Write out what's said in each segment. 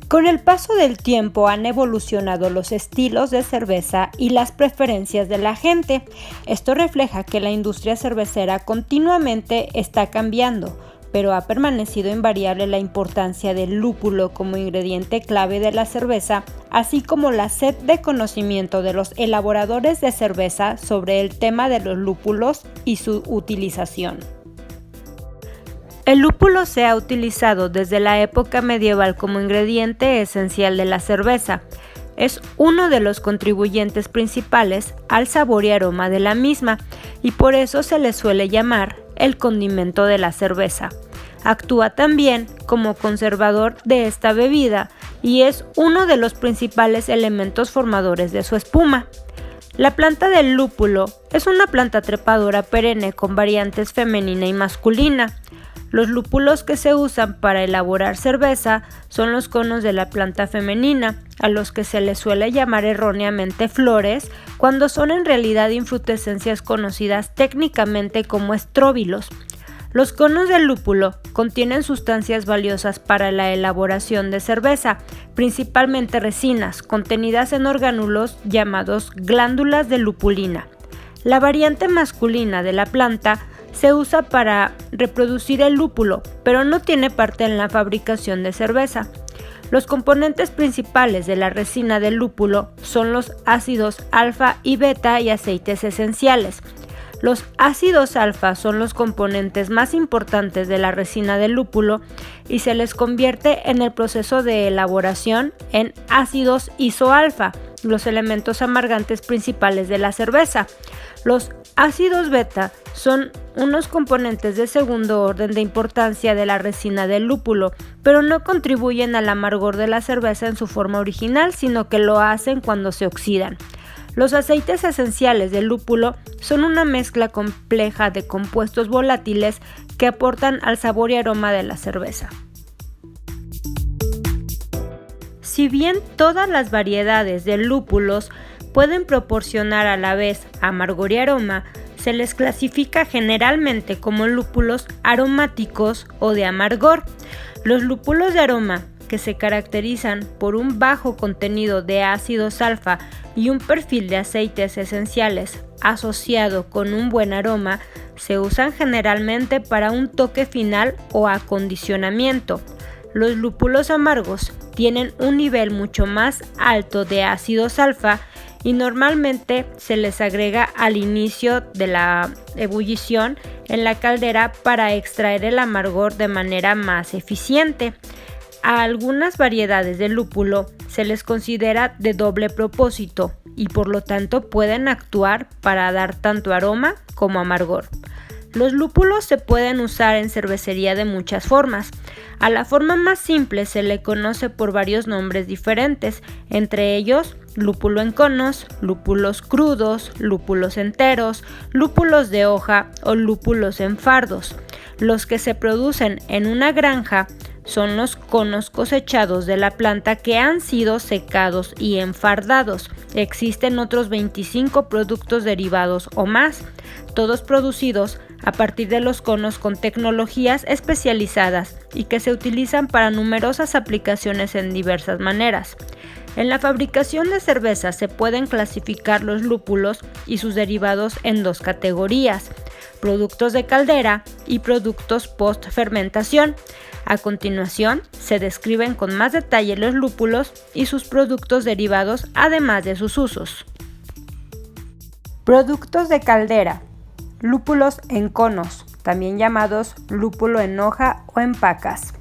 Con el paso del tiempo han evolucionado los estilos de cerveza y las preferencias de la gente. Esto refleja que la industria cervecera continuamente está cambiando, pero ha permanecido invariable la importancia del lúpulo como ingrediente clave de la cerveza, así como la sed de conocimiento de los elaboradores de cerveza sobre el tema de los lúpulos y su utilización. El lúpulo se ha utilizado desde la época medieval como ingrediente esencial de la cerveza. Es uno de los contribuyentes principales al sabor y aroma de la misma, y por eso se le suele llamar el condimento de la cerveza. Actúa también como conservador de esta bebida y es uno de los principales elementos formadores de su espuma. La planta del lúpulo es una planta trepadora perenne con variantes femenina y masculina. Los lúpulos que se usan para elaborar cerveza son los conos de la planta femenina, a los que se les suele llamar erróneamente flores, cuando son en realidad infrutescencias conocidas técnicamente como estróbilos. Los conos del lúpulo contienen sustancias valiosas para la elaboración de cerveza, principalmente resinas, contenidas en orgánulos llamados glándulas de lupulina. La variante masculina de la planta se usa para reproducir el lúpulo, pero no tiene parte en la fabricación de cerveza. Los componentes principales de la resina del lúpulo son los ácidos alfa y beta y aceites esenciales. Los ácidos alfa son los componentes más importantes de la resina del lúpulo y se les convierte en el proceso de elaboración en ácidos isoalfa, los elementos amargantes principales de la cerveza. Los ácidos beta son unos componentes de segundo orden de importancia de la resina del lúpulo, pero no contribuyen al amargor de la cerveza en su forma original, sino que lo hacen cuando se oxidan. Los aceites esenciales del lúpulo son una mezcla compleja de compuestos volátiles que aportan al sabor y aroma de la cerveza. Si bien todas las variedades de lúpulos pueden proporcionar a la vez amargor y aroma, se les clasifica generalmente como lúpulos aromáticos o de amargor. Los lúpulos de aroma, que se caracterizan por un bajo contenido de ácidos alfa y un perfil de aceites esenciales asociado con un buen aroma, se usan generalmente para un toque final o acondicionamiento. Los lúpulos amargos tienen un nivel mucho más alto de ácidos alfa y normalmente se les agrega al inicio de la ebullición en la caldera para extraer el amargor de manera más eficiente. A algunas variedades de lúpulo se les considera de doble propósito y por lo tanto pueden actuar para dar tanto aroma como amargor. Los lúpulos se pueden usar en cervecería de muchas formas. A la forma más simple se le conoce por varios nombres diferentes, entre ellos lúpulo en conos, lúpulos crudos, lúpulos enteros, lúpulos de hoja o lúpulos en fardos. Los que se producen en una granja son los conos cosechados de la planta que han sido secados y enfardados. Existen otros 25 productos derivados o más, todos producidos a partir de los conos con tecnologías especializadas y que se utilizan para numerosas aplicaciones en diversas maneras. En la fabricación de cerveza se pueden clasificar los lúpulos y sus derivados en dos categorías: productos de caldera y productos post-fermentación. A continuación, se describen con más detalle los lúpulos y sus productos derivados, además de sus usos. Productos de caldera. Lúpulos en conos, también llamados lúpulo en hoja o en pacas.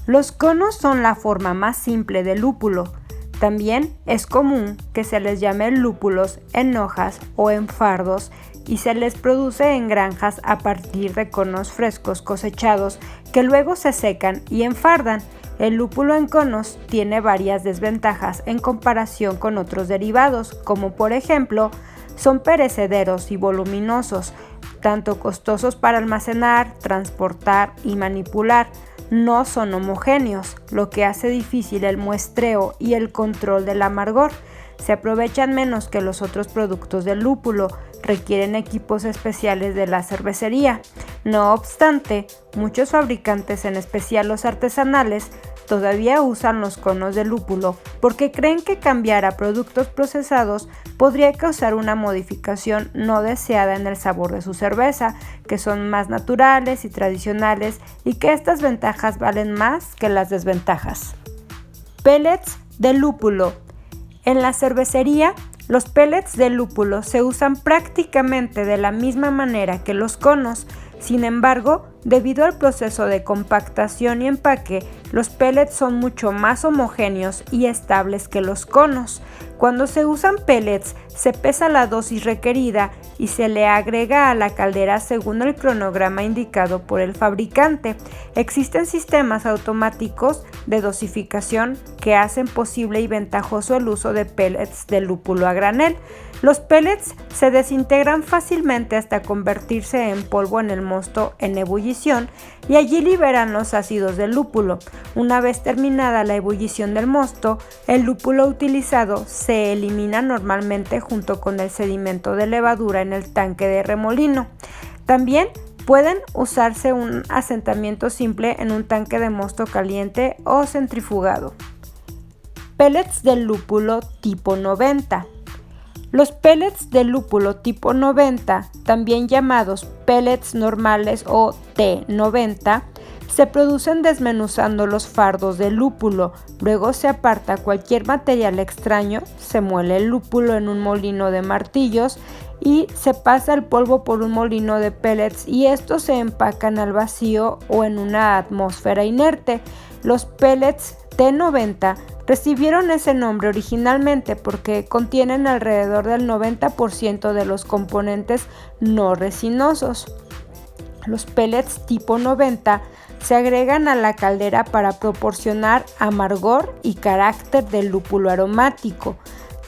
Los conos son la forma más simple de lúpulo. También es común que se les llame lúpulos en hojas o en fardos y se les produce en granjas a partir de conos frescos cosechados que luego se secan y enfardan. El lúpulo en conos tiene varias desventajas en comparación con otros derivados, como por ejemplo, son perecederos y voluminosos, tanto costosos para almacenar, transportar y manipular. No son homogéneos, lo que hace difícil el muestreo y el control del amargor. Se aprovechan menos que los otros productos del lúpulo, requieren equipos especiales de la cervecería. No obstante, muchos fabricantes, en especial los artesanales, todavía usan los conos de lúpulo porque creen que cambiar a productos procesados podría causar una modificación no deseada en el sabor de su cerveza, que son más naturales y tradicionales y que estas ventajas valen más que las desventajas. Pellets de lúpulo. En la cervecería, los pellets de lúpulo se usan prácticamente de la misma manera que los conos. Sin embargo, debido al proceso de compactación y empaque, los pellets son mucho más homogéneos y estables que los conos. Cuando se usan pellets, se pesa la dosis requerida y se le agrega a la caldera según el cronograma indicado por el fabricante. Existen sistemas automáticos de dosificación que hacen posible y ventajoso el uso de pellets de lúpulo a granel. Los pellets se desintegran fácilmente hasta convertirse en polvo en el mosto en ebullición y allí liberan los ácidos del lúpulo. Una vez terminada la ebullición del mosto, el lúpulo utilizado se elimina normalmente junto con el sedimento de levadura en el tanque de remolino. También pueden usarse un asentamiento simple en un tanque de mosto caliente o centrifugado. Pellets de lúpulo tipo 90. Los pellets de lúpulo tipo 90, también llamados pellets normales o T90, se producen desmenuzando los fardos de lúpulo. Luego se aparta cualquier material extraño, se muele el lúpulo en un molino de martillos y se pasa el polvo por un molino de pellets y estos se empacan al vacío o en una atmósfera inerte. Los pellets T90 recibieron ese nombre originalmente porque contienen alrededor del 90% de los componentes no resinosos. Los pellets tipo 90 se agregan a la caldera para proporcionar amargor y carácter del lúpulo aromático.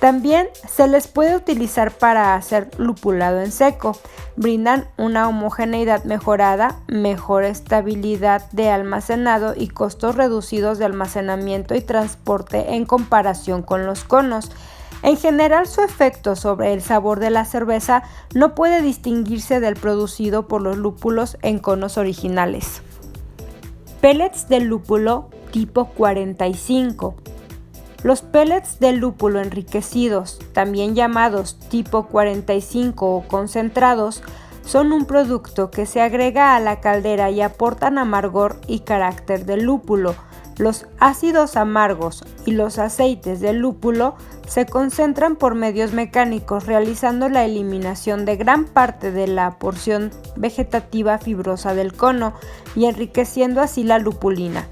También se les puede utilizar para hacer lupulado en seco. Brindan una homogeneidad mejorada, mejor estabilidad de almacenado y costos reducidos de almacenamiento y transporte en comparación con los conos. En general, su efecto sobre el sabor de la cerveza no puede distinguirse del producido por los lúpulos en conos originales. Pellets de lúpulo tipo 45. Los pellets de lúpulo enriquecidos, también llamados tipo 45 o concentrados, son un producto que se agrega a la caldera y aportan amargor y carácter del lúpulo. Los ácidos amargos y los aceites del lúpulo se concentran por medios mecánicos, realizando la eliminación de gran parte de la porción vegetativa fibrosa del cono y enriqueciendo así la lupulina.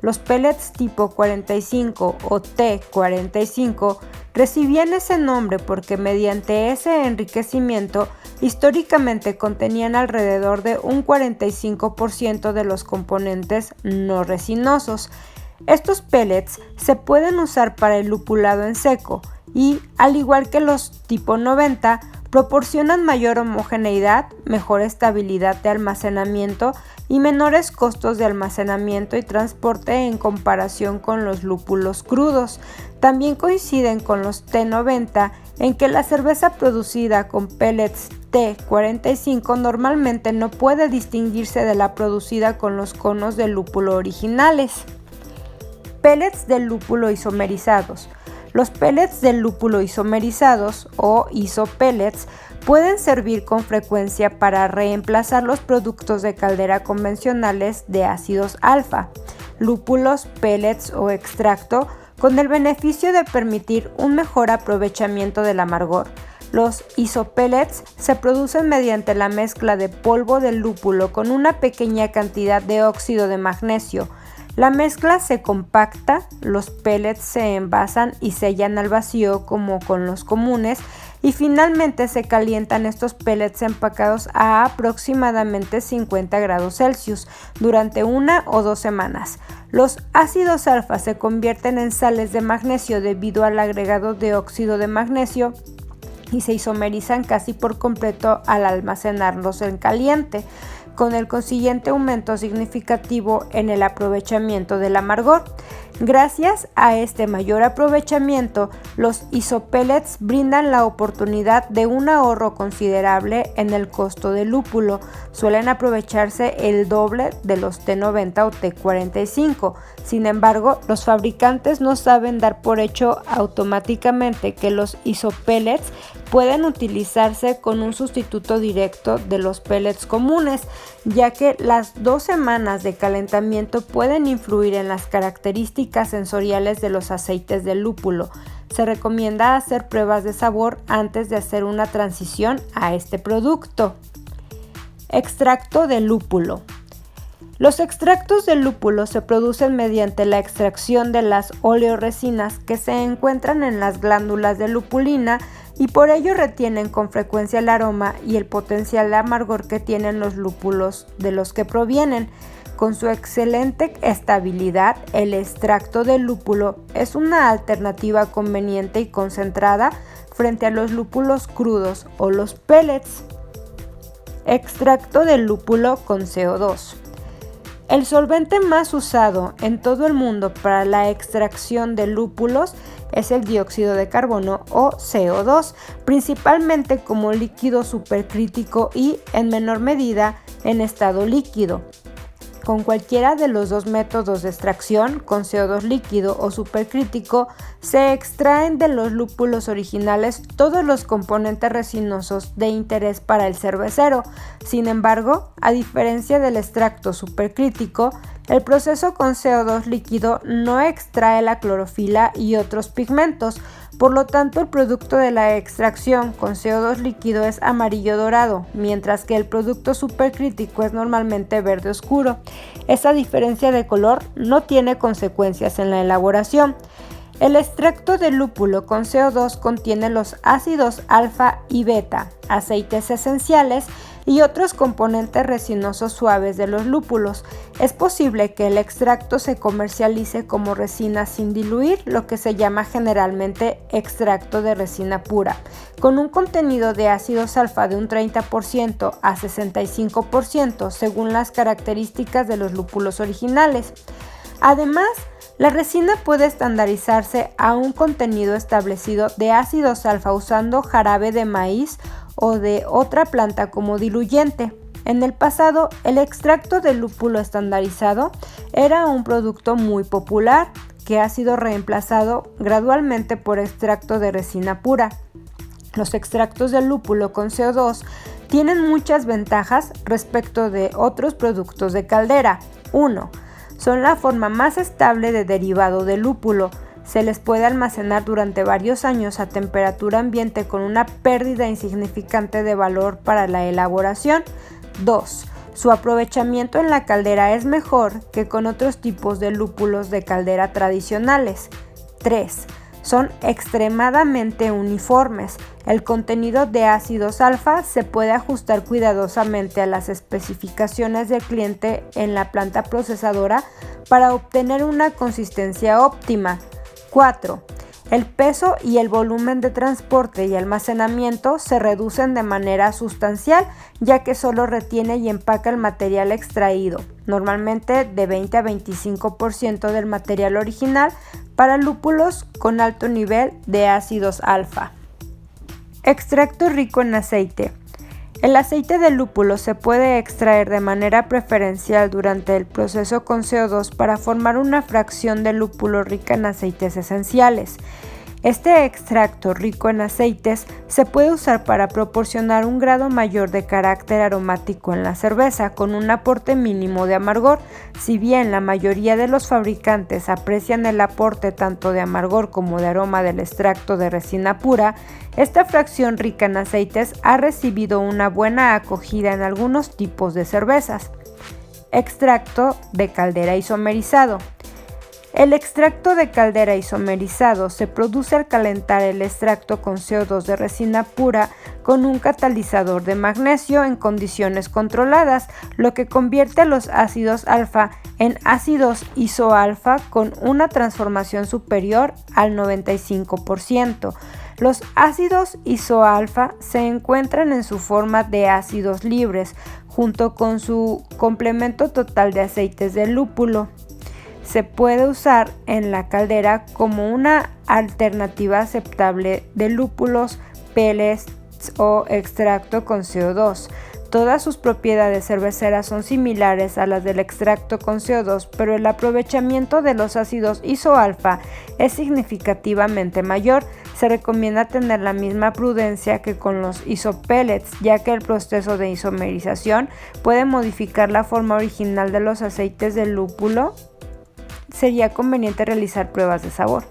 Los pellets tipo 45 o T45 recibían ese nombre porque mediante ese enriquecimiento históricamente contenían alrededor de un 45% de los componentes no resinosos. Estos pellets se pueden usar para el lupulado en seco y, al igual que los tipo 90, proporcionan mayor homogeneidad, mejor estabilidad de almacenamiento y menores costos de almacenamiento y transporte en comparación con los lúpulos crudos. También coinciden con los T90 en que la cerveza producida con pellets T45 normalmente no puede distinguirse de la producida con los conos de lúpulo originales. Pellets de lúpulo isomerizados. Los pellets de lúpulo isomerizados o isopellets pueden servir con frecuencia para reemplazar los productos de caldera convencionales de ácidos alfa, lúpulos, pellets o extracto, con el beneficio de permitir un mejor aprovechamiento del amargor. Los isopellets se producen mediante la mezcla de polvo de lúpulo con una pequeña cantidad de óxido de magnesio. La mezcla se compacta, los pellets se envasan y sellan al vacío como con los comunes y finalmente se calientan estos pellets empacados a aproximadamente 50 grados Celsius durante 1 o 2 semanas. Los ácidos alfa se convierten en sales de magnesio debido al agregado de óxido de magnesio y se isomerizan casi por completo al almacenarlos en caliente. con el consiguiente aumento significativo en el aprovechamiento del amargor. Gracias a este mayor aprovechamiento, los isopellets brindan la oportunidad de un ahorro considerable en el costo del lúpulo. Suelen aprovecharse el doble de los T90 o T45. Sin embargo, los fabricantes no saben dar por hecho automáticamente que los isopellets pueden utilizarse con un sustituto directo de los pellets comunes, ya que las 2 semanas de calentamiento pueden influir en las características sensoriales de los aceites de lúpulo. Se recomienda hacer pruebas de sabor antes de hacer una transición a este producto. Extracto de lúpulo. Los extractos de lúpulo se producen mediante la extracción de las oleoresinas que se encuentran en las glándulas de lupulina y por ello retienen con frecuencia el aroma y el potencial amargor que tienen los lúpulos de los que provienen. Con su excelente estabilidad, el extracto de lúpulo es una alternativa conveniente y concentrada frente a los lúpulos crudos o los pellets. Extracto de lúpulo con CO2. El solvente más usado en todo el mundo para la extracción de lúpulos es el dióxido de carbono o CO2, principalmente como líquido supercrítico y, en menor medida, en estado líquido. Con cualquiera de los dos métodos de extracción, con CO2 líquido o supercrítico, se extraen de los lúpulos originales todos los componentes resinosos de interés para el cervecero. Sin embargo, a diferencia del extracto supercrítico, el proceso con CO2 líquido no extrae la clorofila y otros pigmentos. Por lo tanto, el producto de la extracción con CO2 líquido es amarillo dorado, mientras que el producto supercrítico es normalmente verde oscuro. Esa diferencia de color no tiene consecuencias en la elaboración. El extracto de lúpulo con CO2 contiene los ácidos alfa y beta, aceites esenciales y otros componentes resinosos suaves de los lúpulos. Es posible que el extracto se comercialice como resina sin diluir, lo que se llama generalmente extracto de resina pura, con un contenido de ácidos alfa de un 30% a 65% según las características de los lúpulos originales. Además, la resina puede estandarizarse a un contenido establecido de ácidos alfa usando jarabe de maíz o de otra planta como diluyente. En el pasado, el extracto de lúpulo estandarizado era un producto muy popular que ha sido reemplazado gradualmente por extracto de resina pura. Los extractos de lúpulo con CO2 tienen muchas ventajas respecto de otros productos de caldera. 1. Son la forma más estable de derivado de lúpulo. Se les puede almacenar durante varios años a temperatura ambiente con una pérdida insignificante de valor para la elaboración. 2. Su aprovechamiento en la caldera es mejor que con otros tipos de lúpulos de caldera tradicionales. 3. Son extremadamente uniformes. El contenido de ácidos alfa se puede ajustar cuidadosamente a las especificaciones del cliente en la planta procesadora para obtener una consistencia óptima. 4. El peso y el volumen de transporte y almacenamiento se reducen de manera sustancial, ya que solo retiene y empaca el material extraído, normalmente de 20 a 25% del material original para lúpulos con alto nivel de ácidos alfa. Extracto rico en aceite. El aceite de lúpulo se puede extraer de manera preferencial durante el proceso con CO2 para formar una fracción de lúpulo rica en aceites esenciales. Este extracto rico en aceites se puede usar para proporcionar un grado mayor de carácter aromático en la cerveza con un aporte mínimo de amargor. Si bien la mayoría de los fabricantes aprecian el aporte tanto de amargor como de aroma del extracto de resina pura, esta fracción rica en aceites ha recibido una buena acogida en algunos tipos de cervezas. Extracto de caldera isomerizado. El extracto de caldera isomerizado se produce al calentar el extracto con CO2 de resina pura con un catalizador de magnesio en condiciones controladas, lo que convierte los ácidos alfa en ácidos isoalfa con una transformación superior al 95%. Los ácidos isoalfa se encuentran en su forma de ácidos libres, junto con su complemento total de aceites de lúpulo. Se puede usar en la caldera como una alternativa aceptable de lúpulos, pellets o extracto con CO2. Todas sus propiedades cerveceras son similares a las del extracto con CO2, pero el aprovechamiento de los ácidos isoalfa es significativamente mayor. Se recomienda tener la misma prudencia que con los isopellets, ya que el proceso de isomerización puede modificar la forma original de los aceites de lúpulo. Sería conveniente realizar pruebas de sabor.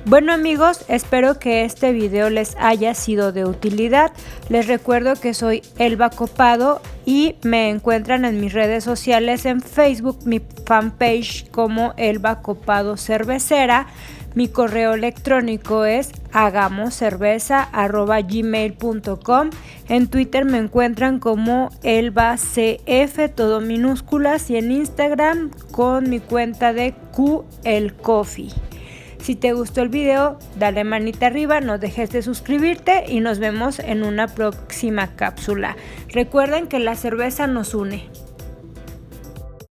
Bueno amigos, espero que este video les haya sido de utilidad. Les recuerdo que soy Elba Copado y me encuentran en mis redes sociales, en Facebook, mi fanpage como Elba Copado Cervecera. Mi correo electrónico es hagamocerveza@gmail.com. En Twitter me encuentran como ElbaCF, todo minúsculas, y en Instagram con mi cuenta de QElCoffee. Si te gustó el video, dale manita arriba, no dejes de suscribirte y nos vemos en una próxima cápsula. Recuerden que la cerveza nos une.